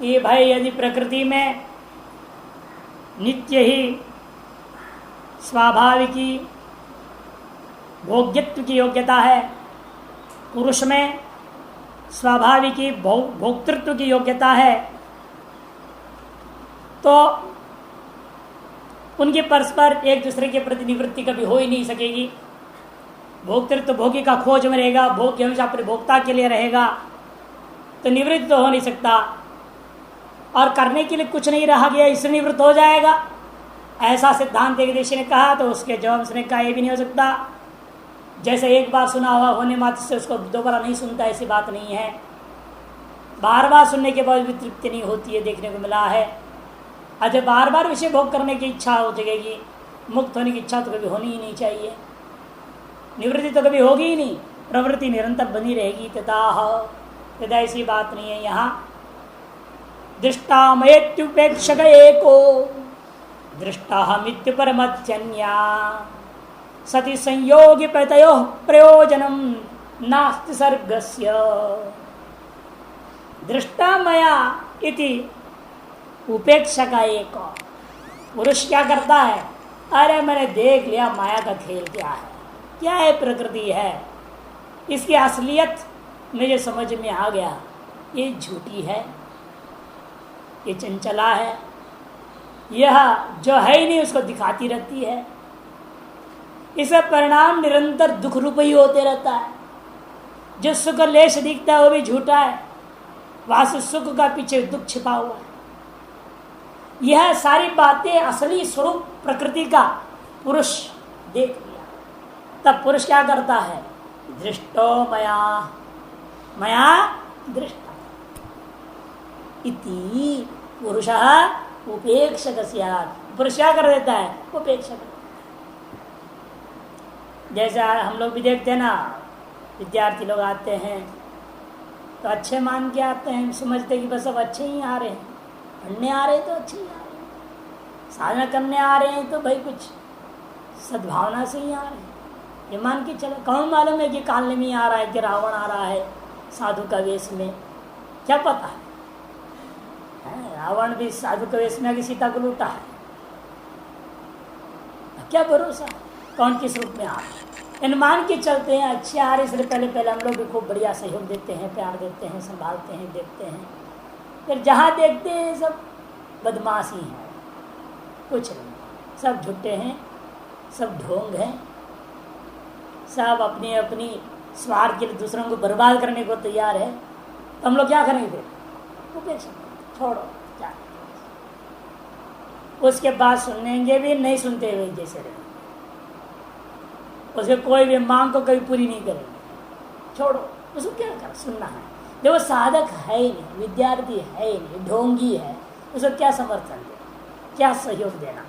कि भाई यदि प्रकृति में नित्य ही स्वाभाविकी भोग्यत्व की योग्यता है, पुरुष में स्वाभाविकी भोक्तृत्व की योग्यता है, तो उनकी परस्पर एक दूसरे के प्रति निवृत्ति कभी हो ही नहीं सकेगी। भोक्तृत्व भोगी का खोज में रहेगा, भोग्य हमेशा अपने भोक्ता के लिए रहेगा, तो निवृत्त तो हो नहीं सकता। और करने के लिए कुछ नहीं रहा गया, इससे निवृत्त हो जाएगा, ऐसा सिद्धांत एक देशी ने कहा। तो उसके जवाब उसने कहा ये भी नहीं हो सकता। जैसे एक बार सुना हुआ होने मात्र से उसको दोबारा नहीं सुनता, ऐसी बात नहीं है। बार बार सुनने के बाद भी तृप्ति नहीं होती है, देखने को मिला है। अच्छा, बार बार विषय भोग करने की इच्छा हो जाएगी, मुक्त होने की इच्छा तो कभी होनी ही नहीं चाहिए, निवृत्ति तो कभी होगी ही नहीं, प्रवृत्ति निरंतर बनी रहेगी। तथा ऐसी बात नहीं है। यहाँ दृष्टामयत्युपेक्षक एको दृष्टा मृत्यु परमत्यन्या सति संयोगी प्रतयो प्रयोजनम नास्ति सर्गस्य। दृष्टामया इति उपेक्षक एक पुरुष क्या करता है, अरे मैंने देख लिया माया का खेल क्या है प्रकृति है, इसकी असलियत मुझे समझ में आ गया, ये झूठी है, ये चंचला है, यह जो है ही नहीं उसको दिखाती रहती है, इसका परिणाम निरंतर दुख रूप ही होते रहता है। जो सुख लेश दिखता है वो भी झूठा है, वास्तविक सुख का पीछे दुख छिपा हुआ है। यह सारी बातें असली स्वरूप प्रकृति का पुरुष देख लिया, तब पुरुष क्या करता है, दृष्टो मया दृष्टा इति पुरुषः उपेक्षक स्यात्। पुरुष क्या कर देता है, उपेक्षक। जैसे हम लोग भी देखते हैं ना, विद्यार्थी लोग आते हैं तो अच्छे मान के आते हैं, समझते कि बस अब अच्छे ही आ रहे हैं, पढ़ने आ रहे हैं तो अच्छे ही आ रहे हैं, साधना करने आ रहे हैं तो भाई कुछ सद्भावना से ही आ रहे हैं, ये मान के चलो। कौन मालूम है कि काल में आ रहा है कि रावण आ रहा है साधु का वेश में, क्या पता है। रावण भी साधु का वेश में आगे सीता को लूटा है, क्या भरोसा कौन किस रूप में आ रहा है। इन मान के चलते हैं अच्छे आ रहे, इसलिए पहले हम लोग भी खूब बढ़िया सहयोग देते हैं, प्यार देते हैं, संभालते हैं, देखते हैं। फिर जहाँ देखते हैं सब बदमाशी है, कुछ नहीं, सब झूठे हैं, सब ढोंग हैं, सब अपनी अपनी स्वार्थ के लिए दूसरों को बर्बाद करने को तैयार है। तो हम लोग क्या करेंगे, उपेक्षा छोड़ो क्या। उसके बाद सुनेंगे भी नहीं, सुनते हुए जैसे रहेंगे, उसके कोई भी मांग को कभी पूरी नहीं करेंगे, छोड़ो उसको क्या कर सुनना है। जब वो साधक है ही नहीं, विद्यार्थी है ही नहीं, ढोंगी है, उसको क्या समर्थन देना, क्या सहयोग देना,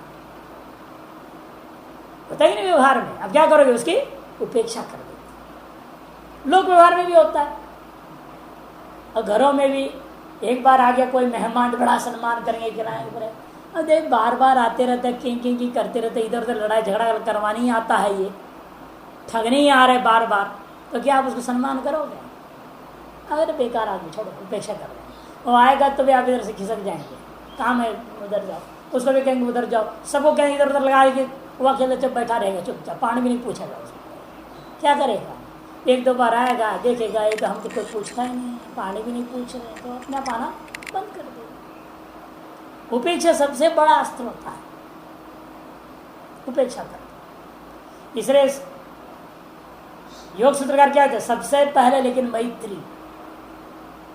होता ही नहीं व्यवहार में। अब क्या करोगे, उसकी उपेक्षा कर देते। लोक व्यवहार में भी होता है, और घरों में भी एक बार आ गया कोई मेहमान, बड़ा सम्मान करेंगे, खिलाएंगे, और देख बार बार आते रहते, किंग करते रहते, इधर उधर लड़ाई झगड़ा करवानी ही आता है, ये ठगने ही आ रहे बार बार, तो क्या आप उसको सम्मान करोगे। अगर बेकार आदमी, छोड़ो, उपेक्षा कर रहे। वो आएगा तो भी आप इधर से खिसक जाएंगे, काम है उधर जाओ, उसको भी कहेंगे उधर जाओ, सबको कहेंगे इधर उधर लगा के, वो अकेले चुप बैठा रहेगा, चुपचाप, पानी भी नहीं पूछेगा उसको, क्या करेगा। एक दो बार आएगा, देखेगा ये तो हम तो कोई पूछता ही नहीं, पानी भी नहीं पूछ रहे, तो अपना पाना बंद कर देगा। उपेक्षा सबसे बड़ा अस्त्र होता है, उपेक्षा कर। इसलिए योग सूत्रकार क्या है, सबसे पहले लेकिन मैत्री,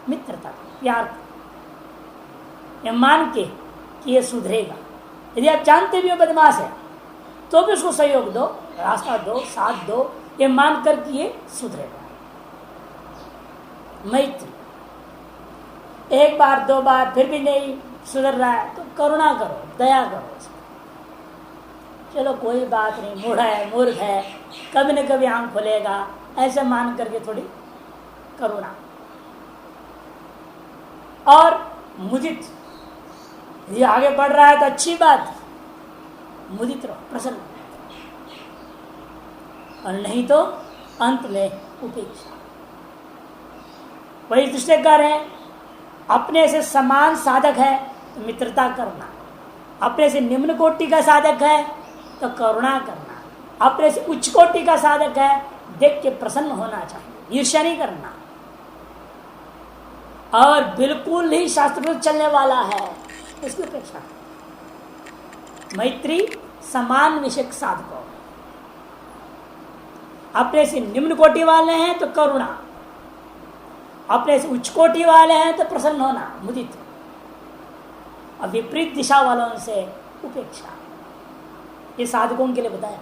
मित्रता, प्यार, ये मान के कि ये सुधरेगा। यदि आप जानते भी हो बदमाश है तो भी उसको सहयोग दो, रास्ता दो, साथ दो, ये मान कर कि ये सुधरेगा। मैत्री, एक बार दो बार फिर भी नहीं सुधर रहा है तो करुणा करो, दया करो उसको। चलो कोई बात नहीं, मूढ़ा है, मूर्ख है, कभी न कभी आंख खुलेगा, ऐसे मान करके थोड़ी करुणा। और मुदित, ये आगे बढ़ रहा है तो अच्छी बात, मुदित रहो, प्रसन्न, और नहीं तो अंत में उपेक्षा। वही दूसरे कह रहे हैं अपने से समान साधक है तो मित्रता करना, अपने से निम्न कोटि का साधक है तो करुणा करना, अपने से उच्च कोटि का साधक है देख के प्रसन्न होना चाहिए, ईर्ष्या नहीं करना। और बिल्कुल ही शास्त्र चलने वाला है इसकी अपेक्षा मैत्री समान विषयक साधकों, अपने से निम्न कोटि वाले हैं तो करुणा, अपने से उच्च कोटि वाले हैं तो प्रसन्न होना, मुदित, और विपरीत दिशा वालों से उपेक्षा। ये साधकों के लिए बताया।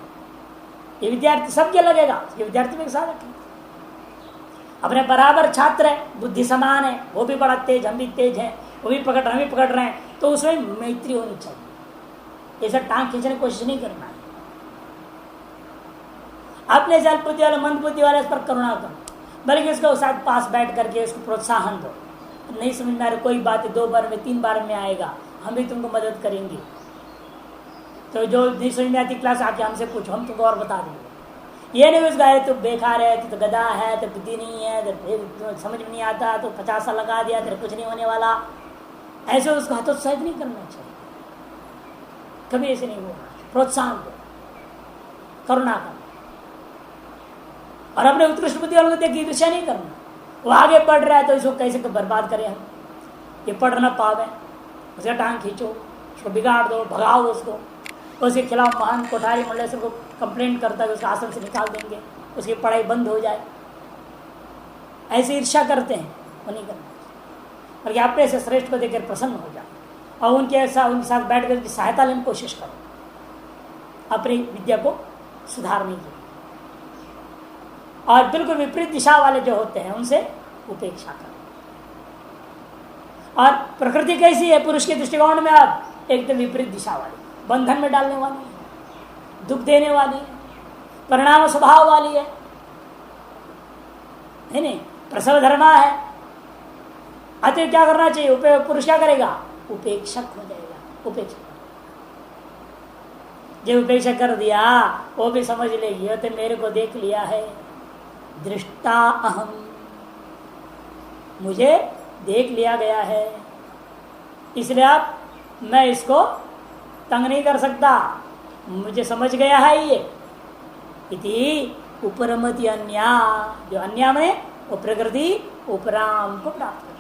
ये विद्यार्थी सबके लगेगा, ये विद्यार्थी में साधक है, अपने बराबर छात्र है, बुद्धि समान है, वो भी बड़ा तेज, हम भी तेज हैं, वो भी पकड़ रहे हम भी पकड़ रहे हैं, तो उसमें मैत्री होनी चाहिए। ऐसा टांग खींचने की कोशिश नहीं करना है। अपने से अल्प बुद्धि वाले मंद बुद्धि वाले इस पर करुणा करो, बल्कि उसको साथ पास बैठ करके उसको प्रोत्साहन दो। नहीं समझ में आ रही कोई बात 2 बार में 3 बार में आएगा, हम भी तुमको मदद करेंगे। तो जो नहीं समझ में आती क्लास आके हमसे पूछो, हम तुमको और बता देंगे। ये नहीं उसका है तो बेकार है, तो गधा है, तो बुद्धि नहीं है, तो समझ में नहीं आता, तो 50 साल लगा दिया, तेरे कुछ नहीं होने वाला, ऐसे उसको हतोत्साहित नहीं करना चाहिए, कभी ऐसे नहीं होगा। प्रोत्साहन दो, करुणा करना, और अपने उत्कृष्ट बुद्धि वालों को देख ईर्ष्या नहीं करना। वो आगे पढ़ रहा है तो इसको कैसे बर्बाद करें हम, ये पढ़ ना पावे, उसका टांग खींचो, उसको बिगाड़ दो, भगाओ उसको, उसके खिलाफ महान कोठारी मंडल से कंप्लेंट करता है, उसके आसन से निकाल देंगे, उसकी पढ़ाई बंद हो जाए, ऐसे ईर्ष्या करते हैं, वो नहीं करना। और अपने से श्रेष्ठ को देखकर प्रसन्न हो जाए और उनके साथ बैठ कर सहायता लेने की कोशिश करो अपनी विद्या को सुधारने की। और बिल्कुल विपरीत दिशा वाले जो होते हैं उनसे उपेक्षा करो। और प्रकृति कैसी है पुरुष के दृष्टिकोण में? आप एकदम विपरीत दिशा वाली, बंधन में डालने वाली है, दुख देने वाली है, परिणाम स्वभाव वाली है नहीं, प्रसव धर्मा है। अतः क्या करना चाहिए? पुरुष क्या करेगा? उपेक्षक हो जाएगा। उपेक्षक जब उपेक्षा कर दिया वो भी समझ लेगी ये तो मेरे को देख लिया है, दृष्टा अहम, मुझे देख लिया गया है, इसलिए आप मैं इसको तंग नहीं कर सकता, मुझे समझ गया है ये। इति उपरमति अन्या, जो अन्या में वो प्रकृति उपराम को प्राप्त कर।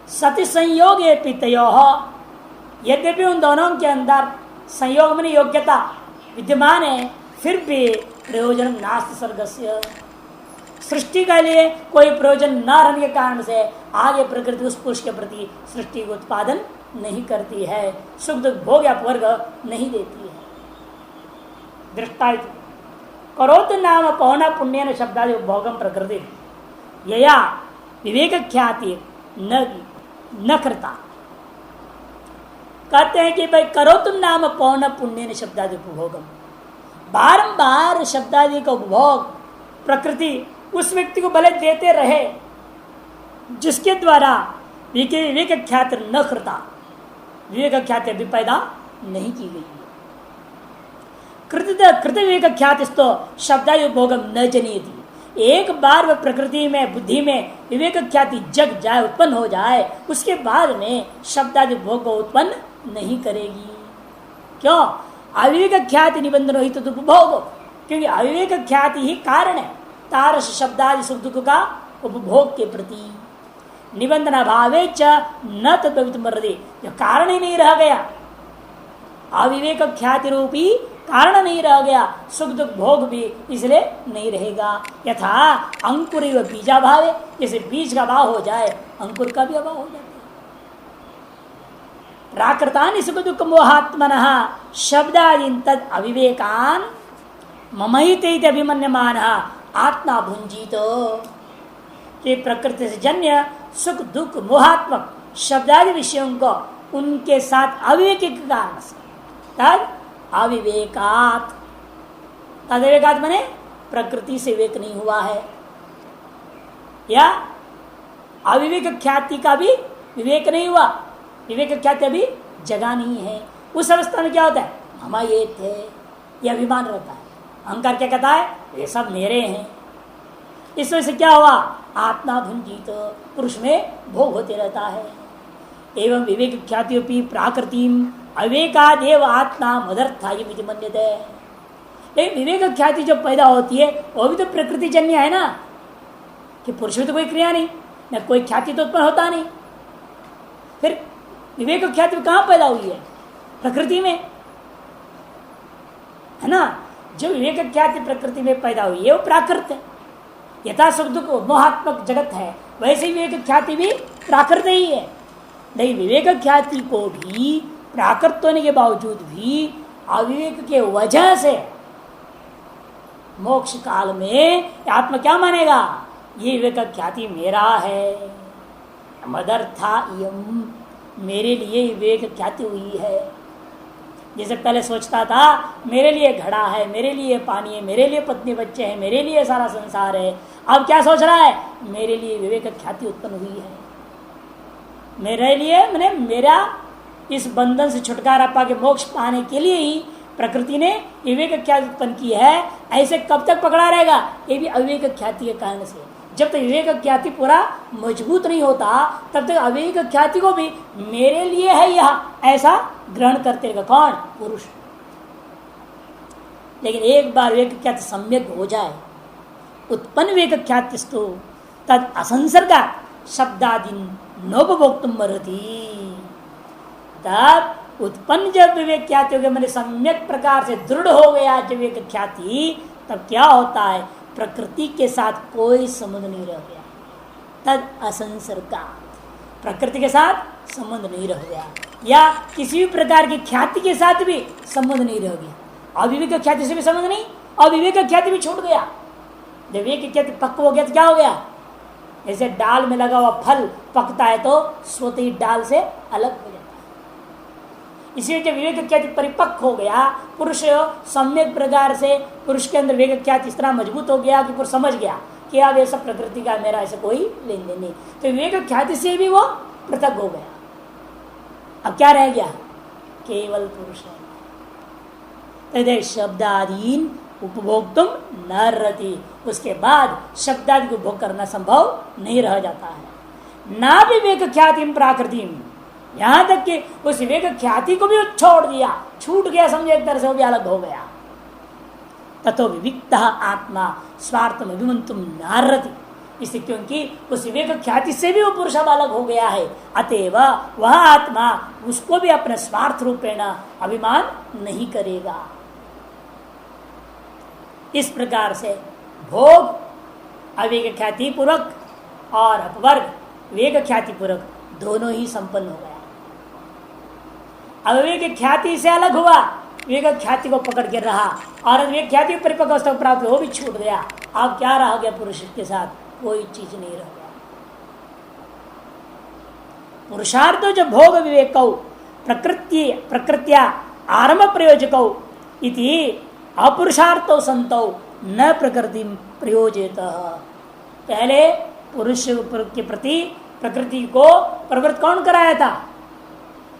सति संयोग ये पितयो, यद्यपि उन दोनों के अंदर संयोग में योग्यता विद्यमान है, फिर भी प्रयोजन नास्ति सर्गस्य, सृष्टि के लिए कोई प्रयोजन न रहने के कारण से आगे प्रकृति उस पुरुष के प्रति सृष्टि को उत्पादन नहीं करती है, सुख दुख भोग या वर्ग नहीं देती है। दृष्टा करोत नाम पौना पुण्य शब्दादि भोगम प्रकृति यया विवेक ख्याति न करता। कहते हैं कि भाई करो तुम नाम पौन पुण्य शब्दादि उपभोगम, बारंबार शब्दादि का उपभोग प्रकृति उस व्यक्ति को भले देते रहे जिसके द्वारा विवेक ख्याति न करता, विवेक ख्याति अभी पैदा नहीं की गई है। कृत विवेक ख्यातिस्तो शब्दादि उपभोगम न जनियति, एक बार वह प्रकृति में बुद्धि में विवेक ख्याति जग जाए, उत्पन्न हो जाए, उसके बाद में शब्दादि भोग को उत्पन्न नहीं करेगी। क्यों? अविवेक ख्याति निबंधन ही तो उपभोग, क्योंकि अविवेक ख्याति ही कारण है तारस शब्दादि सुख दुख का उपभोग के प्रति। निबंधन अभावे च न तद्भवितुमर्हति, जो कारण ही नहीं रह गया, अविवेक ख्याति रूपी कारण नहीं रह गया, सुख दुख भोग भी इसलिए नहीं रहेगा। यथा अंकुर बीजाभाव है, जैसे बीज का अभाव हो जाए अंकुर का भी अभाव हो जाता है। प्राकृतानि सुख दुख मोहात्मनः शब्दादीन तद अविवेकान ममहित अभिमन्यमान आत्मा भुंजीत, कि प्रकृति से जन्य सुख दुख मोहात्मक शब्दादि विषयों को उनके साथ अविवेक के कारण से तद अविवेकात, तदविवेकात माने प्रकृति से विवेक नहीं हुआ है, या अविवेक ख्याति का भी विवेक नहीं हुआ, विवेक ख्याति अभी जगह नहीं है। उस अवस्था में क्या होता है? हम ये थे, यह अभिमान रहता है। अहंकार क्या कहता है? ये सब मेरे हैं। इस वजह से क्या हुआ? आत्मा भुंजित, पुरुष में भोग होते रहता है। एवं विवेक ख्याति प्राकृतिम अविवेकादेव आत्मा मदर्थाय मन्यते। लेकिन विवेक ख्याति जो पैदा होती है वो भी तो प्रकृति जन्य है ना, कि पुरुष में तो कोई क्रिया नहीं, न कोई ख्याति तो उत्पन्न होता नहीं। फिर विवेक ख्याति कहाँ पैदा हुई है? प्रकृति में है ना। जो विवेक ख्याति प्रकृति में पैदा हुई है वो प्राकृत है। यथा सुख दुख मोहात्मक जगत है, वैसे ही विवेक ख्याति भी प्राकृत ही है। लेकिन विवेक ख्याति को भी प्राकृत होने के बावजूद भी अविवेक के वजह से मोक्ष काल में आत्मा क्या मानेगा? ये विवेक ख्याति मेरा है, मदर्था इयम, मेरे लिए विवेक ख्याति हुई है। जैसे पहले सोचता था मेरे लिए घड़ा है, मेरे लिए पानी है, मेरे लिए पत्नी बच्चे हैं, मेरे लिए सारा संसार है, अब क्या सोच रहा है? मेरे लिए विवेक ख्याति उत्पन्न हुई है। मेरे लिए मैंने मेरा इस बंधन से छुटकारा पाके मोक्ष पाने के लिए ही प्रकृति ने विवेक ख्याति उत्पन्न की है। ऐसे कब तक पकड़ा रहेगा? ये भी अविवेक ख्याति के कारण से। जब तक विवेक ख्याति पूरा मजबूत नहीं होता तब तक अविवेक ख्याति को भी मेरे लिए है यह ऐसा ग्रहण करते रहेगा। कौन? पुरुष। लेकिन एक बार विवेक ख्याति सम्यक हो जाए, उत्पन्न विवेक ख्यातिस्तु तद असंसर्गा शब्दादीन नोपभोक्तुम मरती। तब उत्पन्न जब विवेक ख्याति हो गया, मैंने सम्यक प्रकार से दृढ़ हो गया जब विवेक ख्याति, तब क्या होता है? प्रकृति के साथ कोई संबंध नहीं रह गया। तद असंसर्गा, प्रकृति के साथ संबंध नहीं रह गया, या किसी भी प्रकार की ख्याति के साथ भी संबंध नहीं रह गया। अविवेक ख्याति से भी संबंध नहीं, अविवेक ख्याति भी छूट गया। जब विवेक ख्याति पक्व हो गया तो क्या हो गया? जैसे डाल में लगा हुआ फल पकता है तो स्वतः ही डाल से अलग हो जाता है। इसलिए जब विवेक ख्याति परिपक्व हो गया, पुरुष सम्यक प्रकार से पुरुष के अंदर विवेक ख्याति इस तरह मजबूत हो गया कि पुरुष समझ गया कि अब ये सब प्रकृति का, मेरा ऐसा कोई लेन देन नहीं। तो विवेक ख्याति से भी वो पृथक हो गया। अब क्या रह गया? केवल पुरुष है। शब्दादीन उपभोक्तुम न रहती, उसके बाद शब्दादि को भोग करना संभव नहीं रह जाता है। ना विवेक ख्याति प्राकृतिम, यहां तक कि उस विवेक ख्याति को भी छोड़ दिया, छूट गया, समझे एक तरह से वो भी अलग हो गया। ततो विविक्त आत्मा स्वार्थम अभिमंतुम नारति, इसलिए क्योंकि उस विवेक ख्याति से भी वो पुरुष अब अलग हो गया है। अतएव वह आत्मा उसको भी अपने स्वार्थ रूपेण अभिमान नहीं करेगा। इस प्रकार से भोग अविवेक ख्याति पूर्वक और अपवर्ग विवेक ख्याति पूर्वक दोनों ही संपन्न हो गया। अविवेक ख्याति से अलग हुआ, विवेक ख्याति को पकड़ के रहा, और विवेक ख्याति परिपक्व अवस्था प्राप्त हो भी छूट गया। अब क्या रह गया? पुरुष के साथ कोई चीज नहीं रह गया। पुरुषार्थ जो भोग विवेक प्रकृत्या आरंभ प्रयोजक इति अपुरुषार्थ संतो न प्रकृति प्रयोजित। पहले पुरुष के प्रति प्रकृति को प्रवृत्त कौन कराया था?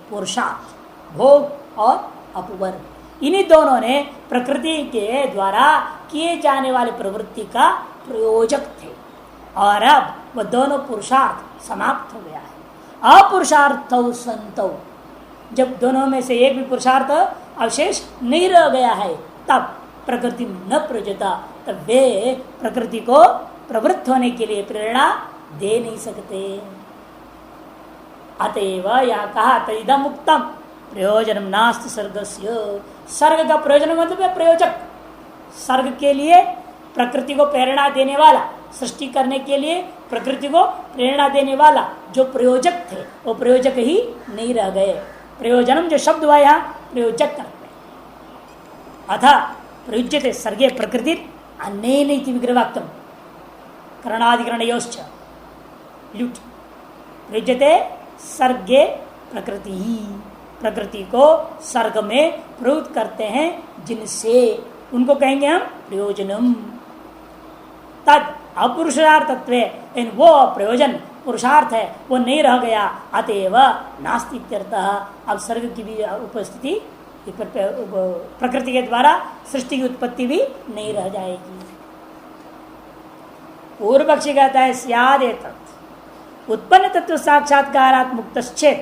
पुरुषार्थ, भोग और अपवर्ग, इन्हीं दोनों ने प्रकृति के द्वारा किए जाने वाले प्रवृत्ति का प्रयोजक थे। और अब वह दोनों पुरुषार्थ समाप्त हो गया है। अपुरुषार्थ संतो, जब दोनों में से एक भी पुरुषार्थ अवशेष नहीं रह गया है, तब प्रकृति न प्रयोजता, तब वे प्रकृति को प्रवृत्त होने के लिए प्रेरणा दे नहीं सकते। अतएव यहाँ कहा तदिदम उक्तम प्रयोजनम नास्ति सर्गस्य। सर्ग का प्रयोजन मतलब है प्रयोजक, सर्ग के लिए प्रकृति को प्रेरणा देने वाला, सृष्टि करने के लिए प्रकृति को प्रेरणा देने वाला जो प्रयोजक थे वो प्रयोजक ही नहीं रह गए। प्रयोजनम जो शब्द हुआ यहाँ प्रयोजक करते अथा प्रयुज्यते सर्गे प्रकृति अन्येन इति विग्रहवाक्यम करणाधिकरणयोश्च ल्युट् प्रयुज्यते सर्गे प्रकृति ही, प्रकृति को सर्ग में प्रयुक्त करते हैं जिनसे, उनको कहेंगे हम प्रयोजनम। तद अपुरुषार्थत्वे, इन वो प्रयोजन पुरुषार्थ है वो नहीं रह गया। अतएव नास्ति इत्यर्थः, अब सर्ग की भी उपस्थिति प्रकृति के द्वारा सृष्टि की उत्पत्ति भी नहीं रह जाएगी। पूर्व पक्षी कहता है स्याद तत् उत्पन्न तत्व साक्षात्कारात् मुक्तश्चेत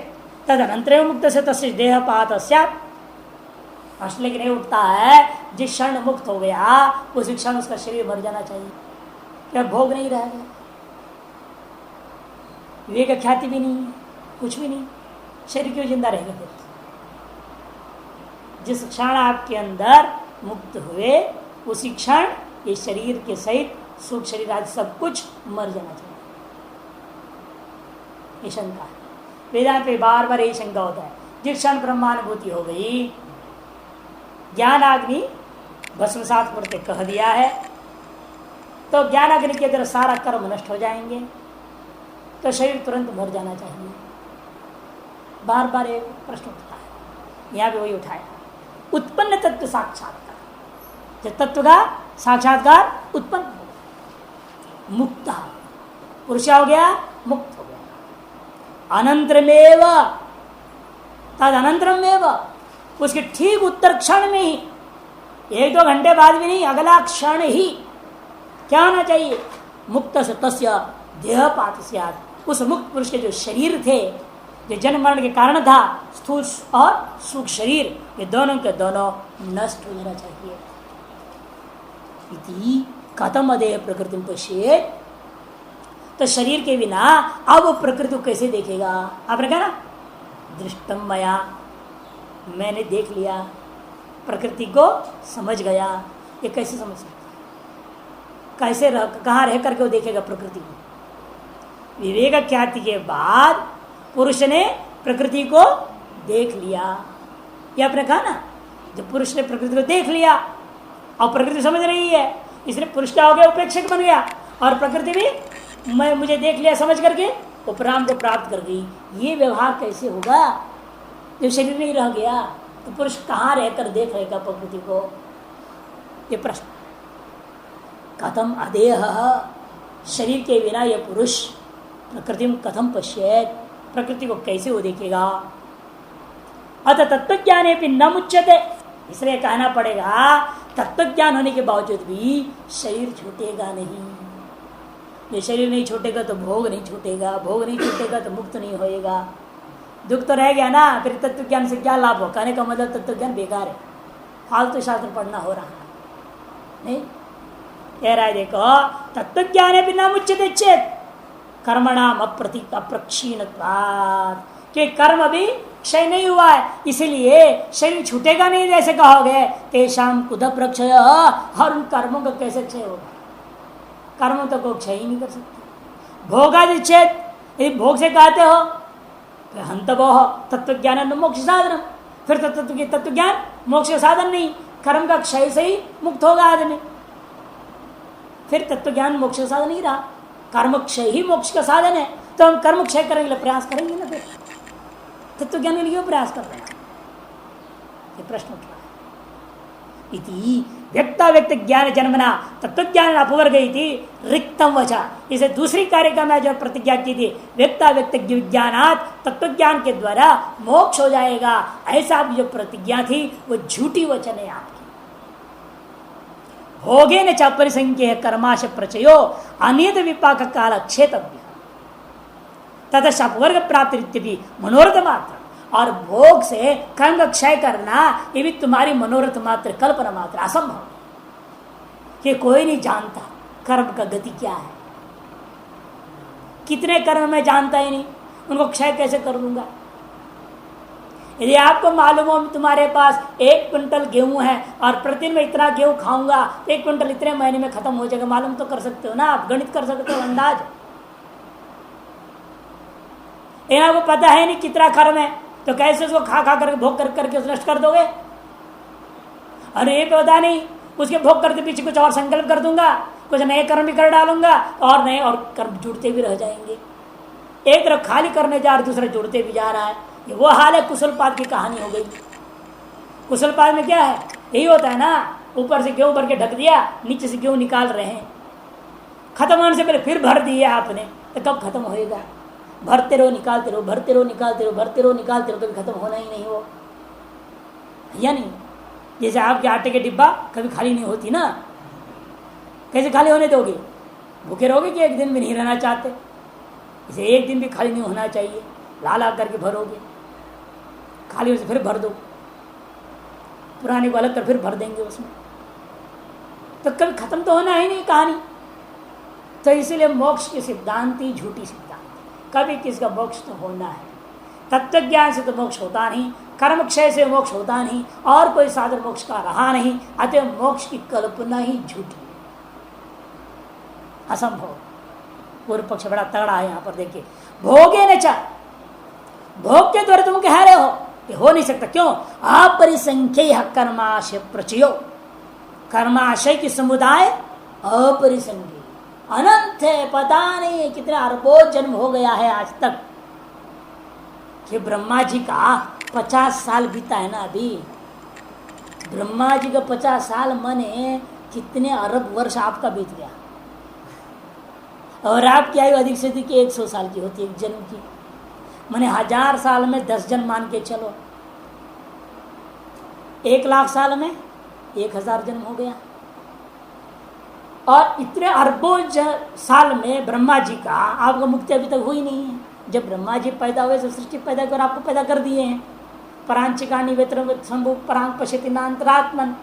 तदनंतर मुक्त से तस्य देहपात स्यात्। प्रश्न लेकिन नहीं उठता है जिस क्षण मुक्त हो गया उस क्षण उसका शरीर मर जाना चाहिए, क्या भोग नहीं रह गया, विवेक ख्याति भी नहीं है, कुछ भी नहीं, शरीर क्यों जिंदा रहेगा फिर? जिस क्षण आपके अंदर मुक्त हुए उसी क्षण ये शरीर के सहित सुख शरीर आदि सब कुछ मर जाना चाहिए। ये शंका है, वेदांत पे बार बार यही शंका होता है। जिस क्षण ब्रह्मानुभूति हो गई, ज्ञानाग्नि भस्मसात पूर्ति कह दिया है, तो ज्ञानाग्नि के अंदर सारा कर्म नष्ट हो जाएंगे, तो शरीर तुरंत मर जाना चाहिए। बार बार एक प्रश्न उठता है, यहां भी वही उठाया। उत्पन्न तत्व साक्षात्कार, जब तत्व का साक्षात्कार उत्पन्न हो गया, मुक्त पुरुष हो गया, मुक्त हो गया। अनंतरमेव तद अनंतरमेव, उसके ठीक उत्तर क्षण में ही, एक दो घंटे बाद भी नहीं, अगला क्षण ही क्या होना चाहिए? मुक्त से तस्य देहपात स्यात्। उस मुक्त पुरुष के जो शरीर थे, जो जन्म मरण के कारण था, स्थूल और सूक्ष्म शरीर, ये दोनों के दोनों नष्ट हो जाना चाहिए। इति कथम अदेह प्रकृति पश्येत्, तो शरीर के बिना अब प्रकृति को कैसे देखेगा? आपने कहा ना दृष्टम मया, मैंने देख लिया, प्रकृति को समझ गया। ये कैसे समझ सकता है? कैसे रह, कहाँ रह करके वो देखेगा प्रकृति को? विवेक ख्याति के बाद पुरुष ने प्रकृति को देख लिया। ये आपने कहा ना, जब पुरुष ने प्रकृति को देख लिया और प्रकृति समझ रही है, इसलिए पुरुष क्या हो गया? उपेक्षक बन गया, और प्रकृति भी मैं मुझे देख लिया समझ करके उपराम को प्राप्त कर गई। ये व्यवहार कैसे होगा जब शरीर नहीं रह गया? तो पुरुष कहाँ रहकर देख रहेगा प्रकृति को? ये प्रश्न। कथम अदेह, शरीर के बिना यह पुरुष प्रकृति में कथम पश्येत्, प्रकृति को कैसे वो देखेगा? अतः तत्वज्ञाने भी न मुच्यते, इसलिए कहना पड़ेगा तत्वज्ञान होने के बावजूद भी शरीर छूटेगा नहीं। ये शरीर नहीं छूटेगा तो भोग नहीं छूटेगा, भोग नहीं छूटेगा तो मुक्त नहीं होएगा, दुख तो रह गया ना। फिर तत्वज्ञान से क्या लाभ हो? कहने का मतलब तत्वज्ञान बेकार है, फालतू शास्त्र पढ़ना हो रहा है। नहीं कह रहा है, देखो तत्वज्ञान भी न मुच्यते चेत कर्मणाम अप्रक्षीणत्वात्, कि कर्म अभी क्षय नहीं हुआ है, इसीलिए शरीर छूटेगा नहीं जैसे कहोगे। तेषाम कुद प्रक्षय, और उन कर्मों का कैसे क्षय होगा? कर्म तो को क्षय ही नहीं कर सकते। भोगादि चेत, यदि भोग से कहते हो तो हंतवोह तत्वज्ञान मोक्ष साधन, फिर तत्वज्ञान मोक्ष साधन नहीं, कर्म का क्षय से ही मुक्त होगा आदमी। फिर तत्वज्ञान मोक्ष साधन नहीं रहा, कर्म क्षय ही मोक्ष का साधन है। तो हम कर्म क्षय करने के लिए प्रयास करेंगे ना, फिर तत्वज्ञान के लिए क्यों प्रयास कर रहे हैं? ये प्रश्न उठ रहा है। इति व्यक्ता व्यक्त ज्ञान जन्मना तत्वज्ञान अपवर्ग रिक्तम वचा, इसे दूसरी कार्यक्रम में जो प्रतिज्ञा की थी, व्यक्ता व्यक्त विज्ञानात, तत्वज्ञान के द्वारा मोक्ष हो जाएगा, ऐसा जो प्रतिज्ञा थी वो झूठी वचन है आपकी। भोगे न च परिसंख्य कर्माश प्रचयो अनियत विपाक काल क्षेत्रव्य तथा अपवर्ग प्राप्ति भी मनोरथ मात्र, और भोग से कर्म का क्षय करना ये भी तुम्हारी मनोरथ मात्र, कल्पना मात्र, असंभव। कि कोई नहीं जानता कर्म का गति क्या है, कितने कर्म मैं जानता ही नहीं, उनको क्षय कैसे कर दूंगा? यदि आपको मालूम हो तुम्हारे पास 1 क्विंटल गेहूं है और प्रतिदिन में इतना गेहूं खाऊंगा, 1 क्विंटल इतने महीने में खत्म हो जाएगा, मालूम तो कर सकते हो ना, आप गणित कर सकते हो, अंदाज। आपको पता है नहीं कितना कर्म है, तो कैसे उसको खा खा करके भोग करके नष्ट कर दोगे? अरे ये पता नहीं, उसके भोग करते पीछे कुछ और संकल्प कर दूंगा, कुछ नए कर्म भी कर डालूंगा, और नए और कर्म जुड़ते भी रह जाएंगे। एक तरफ खाली करने जा रहा, दूसरा जुड़ते भी जा रहा है। ये वो हाल है कुशलपाद की कहानी हो गई। कुशलपाद में क्या है? यही होता है ना, ऊपर से गेहूं भर के ढक दिया, नीचे से गेहूं निकाल रहे हैं, खत्म होने से पहले फिर भर दिया आपने, तो कब खत्म होएगा? भरते रहो निकालते रहो, भरते रहो निकालते रहो, भरते रहो निकालते रहो, कभी खत्म होना ही नहीं हो, या नहीं? जैसे आपके आटे के डिब्बा कभी खाली नहीं होती ना, कैसे खाली होने दोगे? भूखे रहोगे कि एक दिन भी नहीं रहना चाहते? इसे एक दिन भी खाली नहीं होना चाहिए, ला करके भरोगे, खाली उसे फिर भर दो, पुराने को अलग कर फिर भर देंगे उसमें, तो कभी खत्म तो होना ही नहीं कहानी। तो इसीलिए मोक्ष की सिद्धांति झूठी सिद्धांत, कभी किसका मोक्ष तो होना है। तत्व ज्ञान से तो मोक्ष होता नहीं, कर्म क्षय से मोक्ष होता नहीं, और कोई साधन मोक्ष का रहा नहीं, अतः मोक्ष की कल्पना ही झूठी, असंभव। पूर्व पक्ष बड़ा तगड़ा है यहाँ पर देखिए, भोगे न चा, भोग के द्वारा तुम कह रहे हो कि हो नहीं सकता। क्यों? अपरिसंख्य कर्माशय प्रचयो, कर्माशय की समुदाय अपरिसंख्य अनंत है, पता नहीं कितने अरबों जन्म हो गया है आज तक। कि ब्रह्मा जी का 50 साल बीता है ना अभी, ब्रह्मा जी का 50 साल मने कितने अरब वर्ष आपका बीत गया, और आपकी आयु अधिक से अधिक 100 साल की होती है एक जन्म की, मने 1000 साल में 10 जन्म मान के चलो, 1,00,000 साल में 1000 जन्म हो गया। और इतने अरबों साल में ब्रह्मा जी का आपको मुक्ति अभी तक हुई नहीं है। जब ब्रह्मा जी पैदा हुए तो सृष्टि पैदा कर आपको पैदा कर दिए हैं। परांचिकानी वेत्र शंभु परांग पश्यति नांतरात्मन,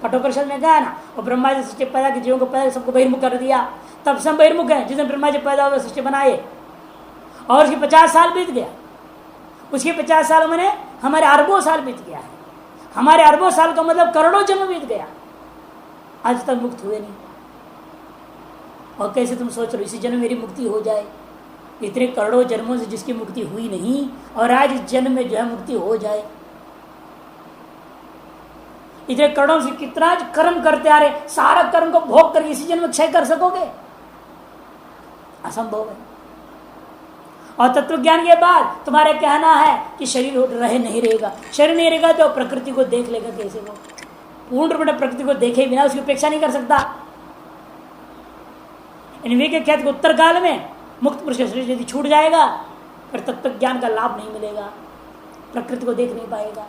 कठोपनिषद में कहा ना, वो ब्रह्मा जी सृष्टि पैदा की, जीवों को पैदा सबको बहिर्मुख कर दिया, तब सब बहिर्मुख है। जिस दिन ब्रह्मा जी पैदा हुए सृष्टि बनाए और उसके 50 साल बीत गया, उसके 50 साल मैंने हमारे अरबों साल बीत गया है। हमारे अरबों साल का मतलब करोड़ों जन्म बीत गया, आज तक मुक्त हुए नहीं। और कैसे तुम सोच रहे हो इसी जन्म मेरी मुक्ति हो जाए? इतने करोड़ों जन्मों से जिसकी मुक्ति हुई नहीं, और आज इस जन्म में जो है मुक्ति हो जाए। इतने करोड़ों से कितना कर्म करते आ रहे, सारा कर्म को भोग करके इसी जन्म में क्षय कर सकोगे? असंभव है। और तत्व ज्ञान के बाद तुम्हारे कहना है कि शरीर रहे नहीं रहेगा, शरीर नहीं रहेगा तो प्रकृति को देख लेगा कैसे? वो पूर्ण रूप में प्रकृति को देखे बिना उसकी उपेक्षा नहीं कर सकता। इनवे के ख्यात उत्तर काल में मुक्त पुरुष का शरीर यदि छूट जाएगा, फिर तत्व ज्ञान का लाभ नहीं मिलेगा, प्रकृति को देख नहीं पाएगा।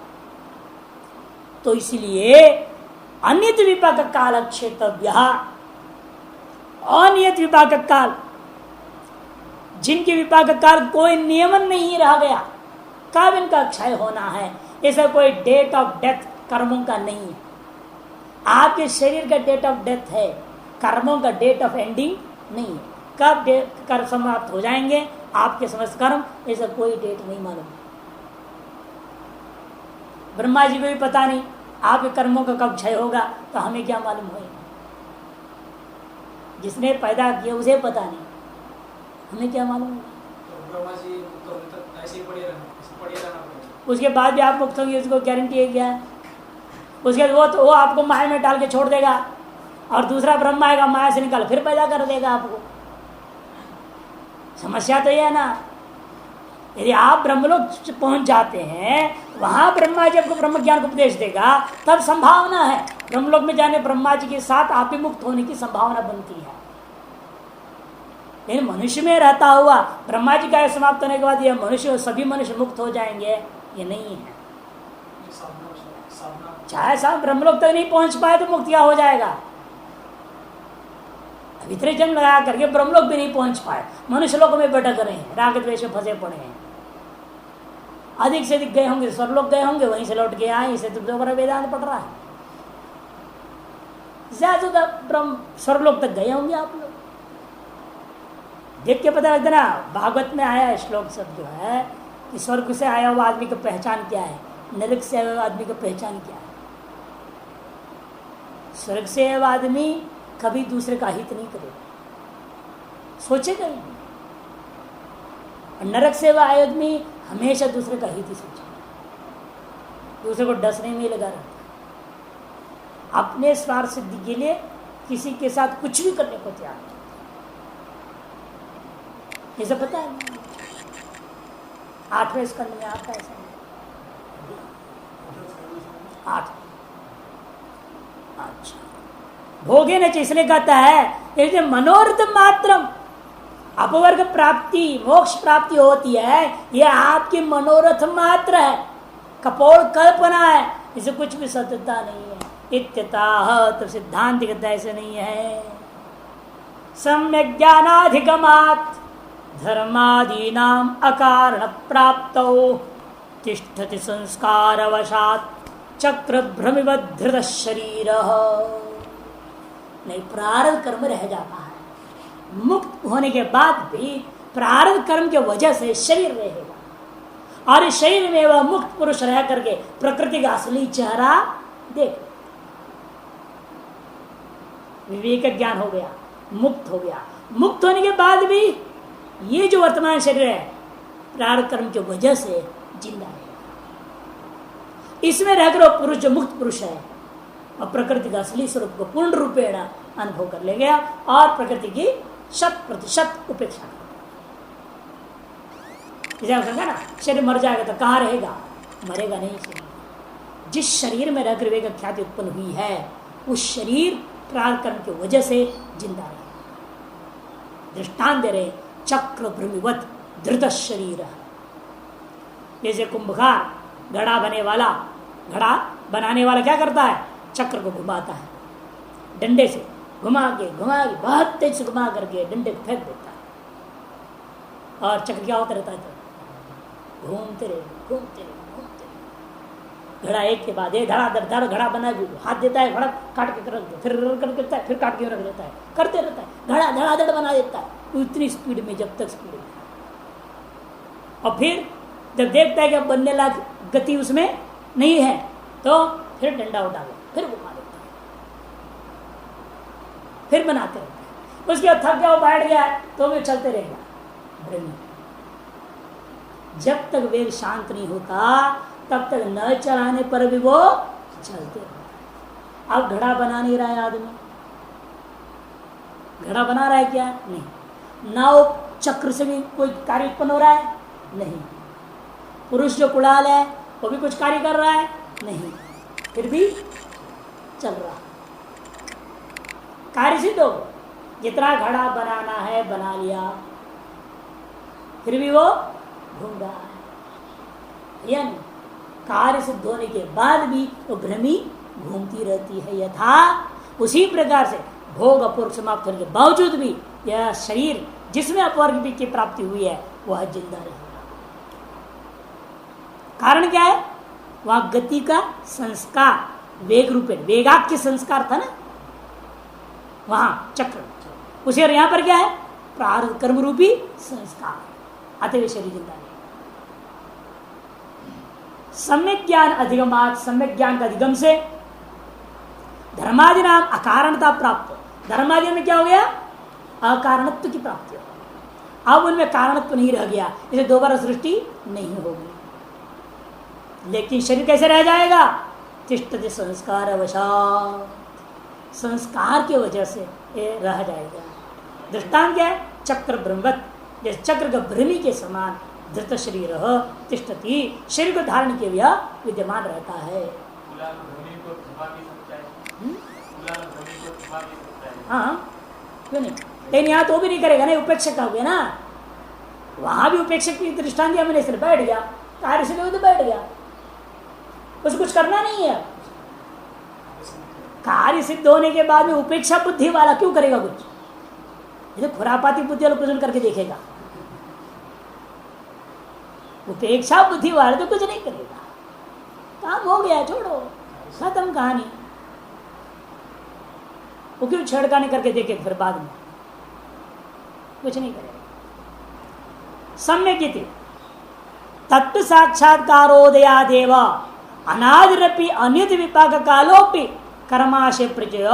तो इसलिए अनियत विपाक काल क्षेत्रव्य, अनियत विपाक काल, जिनके विपाक काल कोई नियमन नहीं रह गया, कब इनका क्षय होना है, ऐसा कोई डेट ऑफ डेथ कर्मों का नहीं है। आपके शरीर का डेट ऑफ डेथ है, कर्मों का डेट ऑफ एंडिंग नहीं है। कब कर्म समाप्त हो जाएंगे आपके समस्त कर्म, ऐसा कोई डेट नहीं मालूम। ब्रह्मा जी को भी पता नहीं आपके कर्मों का कब क्षय होगा, तो हमें क्या मालूम होगा? जिसने पैदा किया उसे पता नहीं, हमें क्या मालूम होगा? ब्रह्मा जी तो ऐसे ही पड़े रहना। उसके बाद भी आप मुक्त होंगे, उसको गारंटी है क्या? उसके बाद वो आपको माया में डाल के छोड़ देगा, और दूसरा ब्रह्मा आएगा माया से निकाल फिर पैदा कर देगा आपको। समस्या तो यह है ना, यदि आप ब्रह्मलोक पहुंच जाते हैं, वहां ब्रह्मा जी आपको ब्रह्म ज्ञान को उपदेश देगा, तब संभावना है ब्रह्मलोक में जाने ब्रह्मा जी के साथ आप ही मुक्त होने की संभावना बनती है। लेकिन मनुष्य में रहता हुआ ब्रह्मा जी का समाप्त होने के बाद यह मनुष्य सभी मनुष्य मुक्त हो जाएंगे, ये नहीं है। चाहे साहब ब्रह्मलोक तक नहीं पहुंच पाए तो मुक्त क्या हो जाएगा? इतने जन्म लगा करके ब्रह्मलोक भी नहीं पहुंच पाए, मनुष्य लोक में भटक रहे हैं, राग द्वेष में फंसे पड़े हैं। अधिक से अधिक गए होंगे स्वर्गलोक गए होंगे, वहीं से लौट के आए, इसे तो दोबारा वेदांत पढ़ रहा है। ज्यादा ब्रह्म स्वर्गलोक तक गए होंगे आप लोग, देख के पता लगता ना। भागवत में आया श्लोक सब जो है कि स्वर्ग से आया हुआ आदमी की पहचान क्या है, नरक से आया हुआ आदमी की पहचान क्या है। स्वर्ग से आया हुआ आदमी कभी दूसरे का हित नहीं करेगा, सोचेगा नहीं। और नरक से आया आदमी हमेशा दूसरे का हित ही सोचेगा, दूसरे को डसने में लगा रहता, अपने स्वार्थ सिद्धि के लिए किसी के साथ कुछ भी करने को तैयार है। ये सब पता है 8वें स्कंद में आता है, 8। अच्छा, भोगे न, इसलिए कहता है मनोरथ मात्रम, अपवर्ग प्राप्ति मोक्ष प्राप्ति होती है, यह आपकी मनोरथ मात्र है, कपोल कल्पना है, इसे कुछ भी सत्यता नहीं है। इत्यतः तो सिद्धांत कहता ऐसे नहीं है, सम्यक ज्ञानाधिगमात् धर्मादीनाम अकारण प्राप्तौ तिष्ठति संस्कारवशात् चक्र भ्रमिवधृत शरीर। नहीं, प्रारब्ध कर्म रह जाता है। मुक्त होने के बाद भी प्रारब्ध कर्म के वजह से शरीर रहेगा और इस शरीर में वह मुक्त पुरुष रह करके प्रकृति का असली चेहरा देख। विवेक ज्ञान हो गया, मुक्त हो गया। मुक्त होने के बाद भी ये जो वर्तमान शरीर है प्रारब्ध कर्म की वजह से जिंदा रहेगा। इसमें रहकर वो पुरुष जो मुक्त पुरुष है और प्रकृति का असली स्वरूप को पूर्ण रूपेण अनुभव कर ले गया और प्रकृति की 100% उपेक्षा कर ना। शरीर मर जाएगा तो कहाँ रहेगा? मरेगा नहीं शरीर। जिस शरीर में रहकर विवेक ख्याति उत्पन्न हुई है उस शरीर प्रारब्ध कर्म की वजह से जिंदा रहेगा। दृष्टांत दे रहे चक्र भ्रमिवत धृत शरीर। जैसे कुंभकार घड़ा बनाने वाला क्या करता है? चक्र को घुमाता है, डंडे से घुमा के बहुत तेज से घुमा करके डंडे को फेंक देता है और चक्र क्या होता रहता है? तो घूमते रहे। घड़ा एक के बाद एक धड़ा घड़ा बना हाथ देता है, घड़ा काट के रख दे, फिर कर देता है, फिर काट के रख देता है, करते रहता है। घड़ा धड़ाधड़ बना देता है उतनी स्पीड में जब तक स्पीड में। और फिर जब देखता है कि अब बनने लायक गति उसमें नहीं है तो फिर डंडा उठा लो, फिर घुमा देता है, फिर बनाते रहता है। उसके बाद थक गया, वो बैठ गया तो भी चलते रहेगा। जब तक वेग शांत नहीं होता तब तक न चलाने पर भी वो चलते रहता है। अब घड़ा बना नहीं रहा है आदमी, घड़ा बना रहा है क्या? नहीं। नाव चक्र से भी कोई कार्य उत्पन्न हो रहा है? नहीं। पुरुष जो कुड़ाल है वो भी कुछ कार्य कर रहा है? नहीं। फिर भी चल रहा है, कार्य सिद्ध हो। जितना घड़ा बनाना है बना लिया, फिर भी वो घूम रहा है। यानी कार्य सिद्ध होने के बाद भी वो भ्रमी घूमती रहती है। यथा उसी प्रकार से भोग अपूर्व समाप्त होने के बावजूद भी यह शरीर जिसमें अपवर्ग की प्राप्ति हुई है वह जिंदा रहेगा। कारण क्या है? वहां गति का संस्कार वेग रूपे वेगाख्य संस्कार था ना, वहां चक्र। उसे यहां पर क्या है? प्रारब्ध कर्म रूपी संस्कार। अतः शरीर जिंदा रहेगा। सम्यक ज्ञान अधिगमात, सम्यक ज्ञान का अधिगम से धर्मादि नाम अकारणता प्राप्त। धर्मादि में क्या हो गया? अकारणत्व की प्राप्ति हो। अब उनमें कारणत्व नहीं रह गया, इसे दोबारा सृष्टि नहीं होगी। लेकिन शरीर कैसे रह जाएगा? तिष्ठति संस्कार वशात्, संस्कार की वजह से ये रह जाएगा। दृष्टांत क्या है? चक्र ब्रह्मवत, जैसे चक्र का भ्रमी के समान धृत शरीर तिष्ठति, शरीर को धारण के लिए विद्यमान रहता है। हाँ, क्यों नहीं? लेकिन यहाँ तो भी नहीं करेगा ना, उपेक्षक हो गया ना। वहां भी उपेक्षक की दृष्टांत दिया मैंने, इसलिए बैठ गया, कार्य से तो बैठ गया, उसको कुछ करना नहीं है। कार्य सिद्ध होने के बाद में उपेक्षा बुद्धि वाला क्यों करेगा कुछ? ये तो खुरापाती बुद्धि वाला प्रश्न करके देखेगा। उपेक्षा बुद्धि वाला तो कुछ नहीं करेगा, काम हो गया, छोड़ो, खत्म कहानी। वो क्यों छेड़खानी करके देखे फिर बाद में? कुछ नहीं करेगा। सम्यक तत्व साक्षात्कारोदयादेव अनादिरपि अनियत विपाक कालोपि कर्माशय प्रचय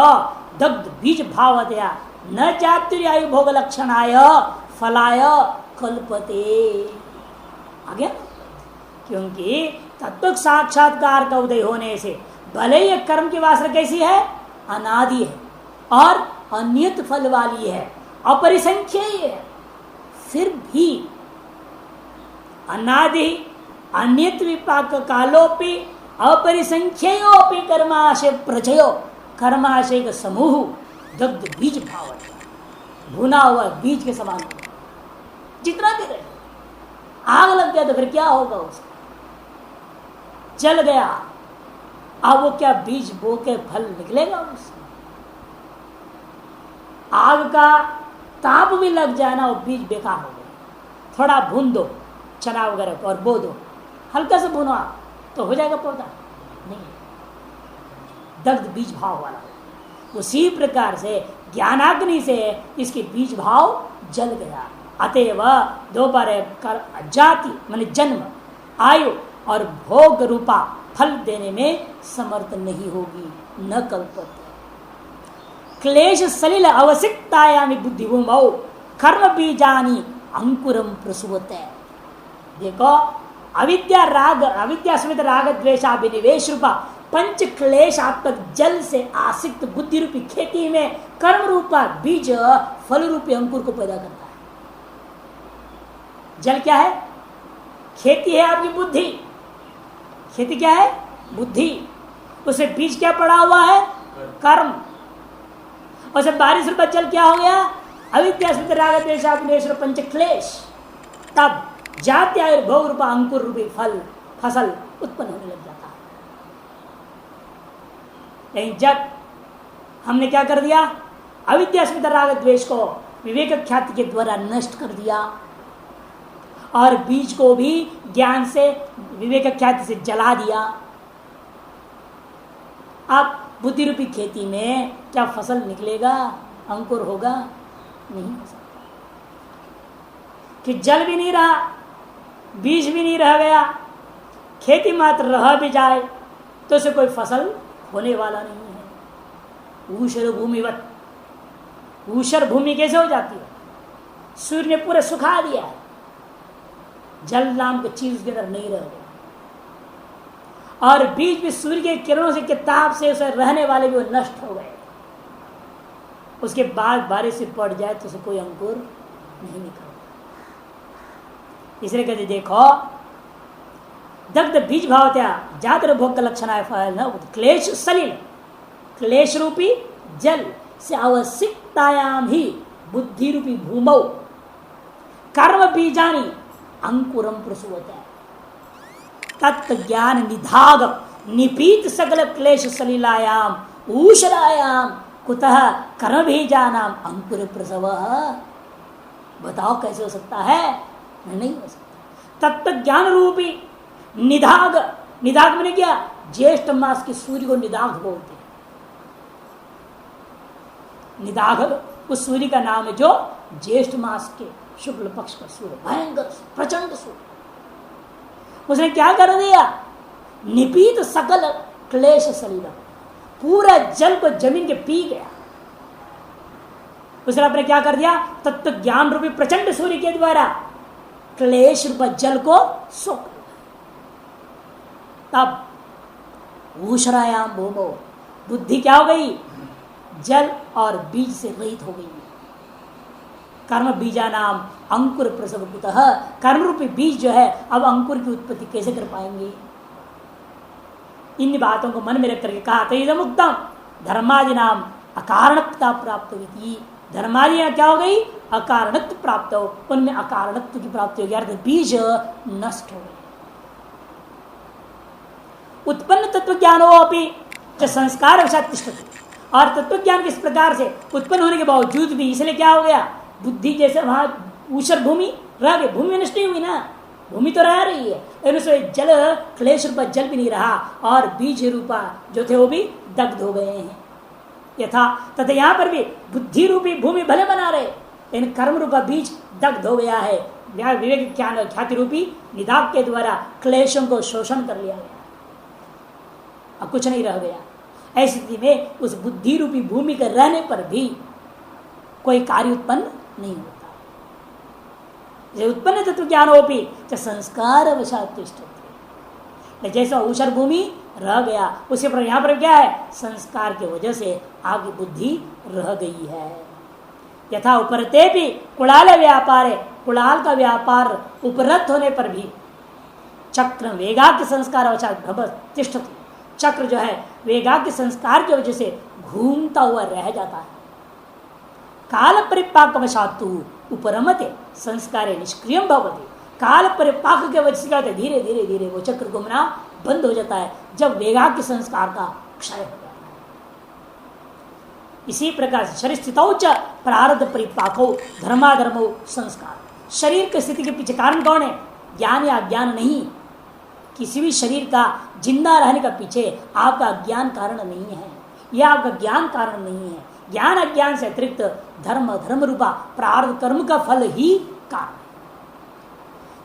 दग्ध बीज भावतया न जात्युर्यायु भोग लक्षणाय फलाय कल्पते। आगे, क्योंकि तत्व साक्षात्कार का उदय होने से भले ही कर्म की वासना कैसी है? अनादि है और अनियत फल वाली है, अपरिसंख्येय है, फिर भी अनादि अनियत विपाक कालोपि अपरिसंख्ययोपि कर्माशय प्रचयो, कर्माशय का समूह दग्ध बीज भाव, भुना हुआ बीज के समान। जितना भी रहे, आग लग गया तो फिर क्या होगा? उसका जल गया, अब वो क्या बीज बो के फल निकलेगा उससे? आग का ताप भी लग जाए ना, वो बीज बेकार हो गया। थोड़ा भून दो चना वगैरह को और बो दो, हल्का से भूनो आप तो हो जाएगा पौधा। नहीं, दग्ध बीज भाव वाला। उसी प्रकार से ज्ञानाग्नि से इसके बीज भाव जल गया। अतएव दोबारा कर जाति माने जन्म, आयु और भोग रूपा फल देने में समर्थ नहीं होगी, न कल्पते। क्लेश सलिल अवसिक्तायामि बुद्धिभूमौ कर्म बीजानि अंकुरम प्रसूवते। देखो, अविद्या राग, अविद्या समेत राग द्वेषाभिनिवेश रूपा पंच क्लेशात्मक जल से आसिक्त बुद्धि रूपी खेती में कर्म रूपा बीज फल रूपी अंकुर को पैदा करता है। जल क्या है? खेती है आपकी बुद्धि। खेती क्या है? बुद्धि। उसे बीज क्या पड़ा हुआ है? कर्म। और जब बारिश रूपा जल क्या हो गया? अविद्या समेत राग द्वेषाभिनिवेश पंच क्लेश। तब जाति आयुर्भोग रूपा अंकुर रूपी फल फसल उत्पन्न होने लग जाता है। लेकिन जब हमने क्या कर दिया? अविद्या स्मित राग द्वेष को विवेक ख्याति के द्वारा नष्ट कर दिया और बीज को भी ज्ञान से विवेक ख्याति से जला दिया। अब बुद्धि रूपी खेती में क्या फसल निकलेगा? अंकुर होगा? नहीं हो सकता। कि जल भी नहीं रहा, बीज भी नहीं रह गया, खेती मात्र रह भी जाए तो उसे कोई फसल होने वाला नहीं है। ऊषर भूमिवत, ऊषर भूमि कैसे हो जाती है? सूर्य ने पूरे सुखा दिया है, जल नाम की चीज के अंदर नहीं रह गया। और बीज भी सूर्य के किरणों से के ताप से उसे रहने वाले भी वो नष्ट हो गए। उसके बाद बारिश से पड़ जाए तो उसे कोई अंकुर नहीं निकलता। इसलिए कहते देखो, दग्ध बीज भावत्या जातर भोग का लक्षण है फल न क्लेश सलिल, क्लेश रूपी जल से अवसिक्तायाम ही बुद्धि रूपी भूमौ कर्म बीजानी अंकुरम प्रसूवते। तत्व ज्ञान निधाग निपीत सकल क्लेश सलिलायाम ऊषरायाम कुतः कर्म बीजानाम अंकुर प्रसव। बताओ कैसे हो सकता है? नहीं हो सकता। तत्व ज्ञान रूपी निधाग, निधाग मैंने क्या? ज्येष्ठ मास के सूर्य को निधाग बोलते हैं। निधाग उस सूर्य का नाम है जो ज्येष्ठ मास के शुक्ल पक्ष का सूर्य, भयंकर प्रचंड सूर्य। उसने क्या कर दिया? निपीत सकल क्लेश सलिला, पूरा जल को जमीन के पी गया। उसने अपने क्या कर दिया? तत्व ज्ञान रूपी प्रचंड सूर्य के द्वारा क्लेश रूप जल को सोख। तब ऊषरायाम भूमो, बुद्धि क्या हो गई? जल और बीज से रहित हो गई। कर्म बीजा नाम अंकुर प्रसव कुतः, कर्म रूपी बीज जो है अब अंकुर की उत्पत्ति कैसे कर पाएंगे? इन बातों को मन में रख करके कहा तैदम उत्तम धर्मादि नाम अकारणत्ता प्राप्त हुई। धर्मादि क्या हो गई? अकारणत्व प्राप्त हो, उनमें अकारणत्व की प्राप्ति होगी, अर्थात बीज नष्ट हो गए। उत्पन्न तत्व ज्ञान हो अपनी संस्कार तिष्ठति, और तत्व ज्ञान किस प्रकार से उत्पन्न होने के बावजूद भी, इसलिए क्या हो गया? बुद्धि जैसे वहां ऊषर भूमि रह गई, भूमि नष्ट नहीं हुई ना, भूमि तो रह रही है, लेकिन उसमें जल क्लेश रूपा जल भी नहीं रहा और बीज रूपा जो थे वो भी दग्ध हो गए हैं। यथा तथा यहाँ पर भी बुद्धि रूपी भूमि भले बना रहे, लेकिन कर्म रूपा बीज दग्ध हो गया है। विवेक ज्ञान ख्याति रूपी निधाग के द्वारा क्लेशों को शोषण कर लिया गया, अब कुछ नहीं रह गया। ऐसी स्थिति में उस बुद्धि रूपी भूमि के रहने पर भी कोई कार्य उत्पन्न नहीं होता। उत्पन्न तत्व ज्ञान होपी संस्कार वशात, जैसा ऊषर भूमि रह गया उसी पर यहाँ पर क्या है? संस्कार की वजह से आगे बुद्धि रह गई है। यथा उपरते भी कुड़ाल व्यापार है, कुड़ाल का व्यापार उपरत होने पर भी चक्र वेगा के संस्कार अवसाद तिष्ठति, चक्र जो है वेगा के संस्कार की वजह से घूमता हुआ रह जाता है। काल परिपाक वशातु उपरमते संस्कार निष्क्रियम भवति, काल परिपाक के वजह से धीरे धीरे धीरे वो चक्र घूमना बंद हो जाता है जब वेगा के संस्कार का क्षय हो जाता है। इसी प्रकार से शरीर स्थितौ च प्रारब्ध परिपाको धर्माधर्मो संस्कार। शरीर की स्थिति के पीछे कारण कौन है? ज्ञान या अज्ञान नहीं। किसी भी शरीर का जिंदा रहने का पीछे आपका ज्ञान कारण नहीं है, यह आपका ज्ञान कारण नहीं है। ज्ञान अज्ञान से अतिरिक्त धर्म रूपा प्रारब्ध कर्म का फल ही कारण है।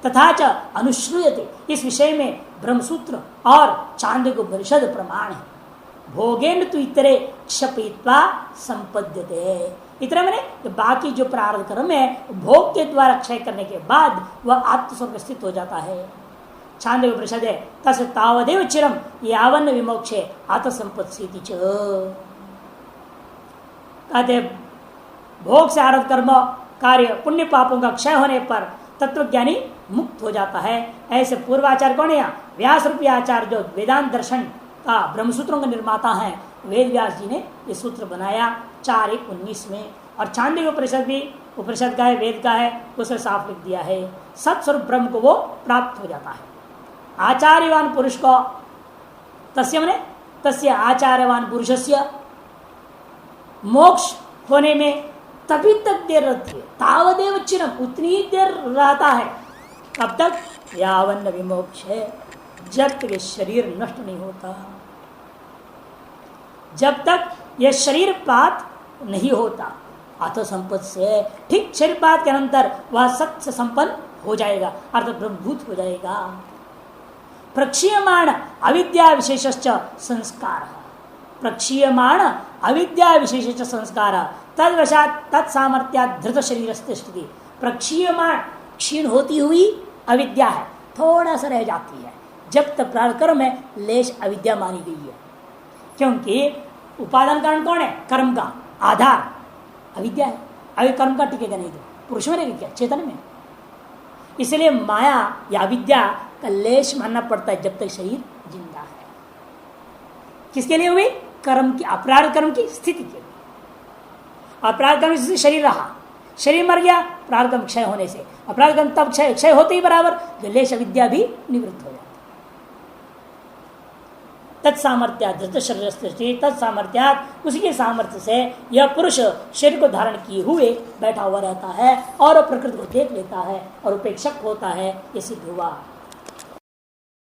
तथा च अनुश्रूयते, इस विषय में ब्रह्मसूत्र और चांद्र उपनिषद प्रमाण है। भोगेन तु इतरे क्षपित्वा संपद्यते। इतने मैंने बाकी जो प्रारब्ध कर्म है भोग के द्वारा क्षय करने के बाद वह आत्मस्वरूप स्थित हो जाता है। छांदोग्य उपनिषद है तस् तावदेव चिरम यावन्न विमोक्षे आत्मसंपत्ति च। कहते भोग से आरब्ध कर्म कार्य पुण्य पापों का क्षय होने पर तत्वज्ञानी मुक्त हो जाता है। ऐसे पूर्वाचार्य कौन है? व्यास रूपी आचार्य जो वेदांत दर्शन का ब्रह्मसूत्रों का निर्माता है, वेद व्यास जी ने ये सूत्र बनाया 4:1:19 में। और छांदोग्य उपनिषद भी उपनिषद का है, वेद का है, उसे साफ लिख दिया है। सत्स्वरूप ब्रह्म को वो प्राप्त हो जाता है। आचार्यवान पुरुष को तस्य मने तस्य आचार्यवान पुरुषस्य मोक्ष होने में तभी तक देर रहती है, तावदेव चिरम, उतनी ही देर रहता है। कब तक? यावन्न विमोक्ष है, जब तक ये शरीर नष्ट नहीं होता, जब तक यह शरीर पात नहीं होता। आत्म संपत्ति से ठीक शरीर पात के अंतर वह सत्य संपन्न हो जाएगा, अर्थात ब्रह्मभूत हो जाएगा। प्रक्षीयमाण अविद्या विशेषश्च संस्कार, प्रक्षीयमाण अविद्या विशेषश्च संस्कार तद्वशात तत्सामर्थ्यात् धृत शरीर स्थिति। प्रक्षीयमाण क्षीण होती हुई अविद्या है, थोड़ा सा रह जाती है जब तक प्रारब्ध कर्म में लेश अविद्या मानी गई है। क्योंकि उपादान कारण कौन है? कर्म का आधार अविद्या है। अभी कर्म का टिकेगा नहीं तो पुरुष में रहेगा क्या? चेतन में। इसलिए माया या अविद्या का लेश मानना पड़ता है जब तक शरीर जिंदा है। किसके लिए हुई? कर्म की, अपराध कर्म की स्थिति के लिए। अपराध कर्म से शरीर रहा, शरीर मर गया प्रारब्ध कर्म क्षय होने से, अपराध कर्म तब क्षय होते ही बराबर जो लेश अविद्या भी निवृत्त हो जाती। तत्सामर्थ्या धृत शरीर, तत्सामर्थ्यात उसी के सामर्थ्य से यह पुरुष शरीर को धारण किए हुए बैठा हुआ रहता है और प्रकृति को देख लेता है और उपेक्षक होता है। ये सिद्ध हुआ।